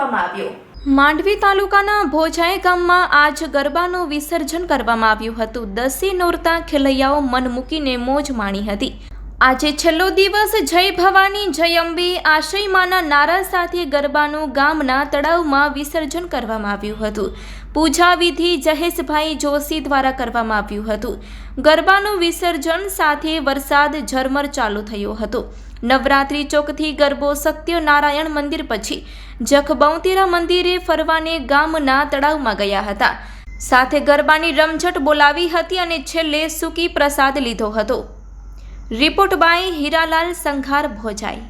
કરવામાં આવ્યો। માંડવી તાલુકાના ભોજાઈ ગામમાં આજ ગરબાનું વિસર્જન કરવામાં આવ્યું હતું। 10 નોરતા ખેલૈયાઓ મન મૂકીને મોજ માણી હતી। આજે છેલ્લો દિવસ જય ભવાની જય અંબે આશયમાના નારા સાથે ગરબાનું ગામના તળાવમાં વિસર્જન કરવામાં આવ્યું હતું। પૂજા વિધિ જહેશભાઈ જોશી દ્વારા કરવામાં આવ્યું હતું। ગરબાનું વિસર્જન સાથે વરસાદ ઝરમર ચાલુ થયો હતો। નવરાત્રી ચોકથી ગરબો સત્યનારાયણ મંદિર પછી જખબૌતીરા મંદિરે ફરવાને ગામના તળાવમાં ગયા હતા। સાથે ગરબાની રમઝટ બોલાવી હતી અને છેલ્લે સૂકી પ્રસાદ લીધો હતો। Report by Hiralal Sanghar Bhojai.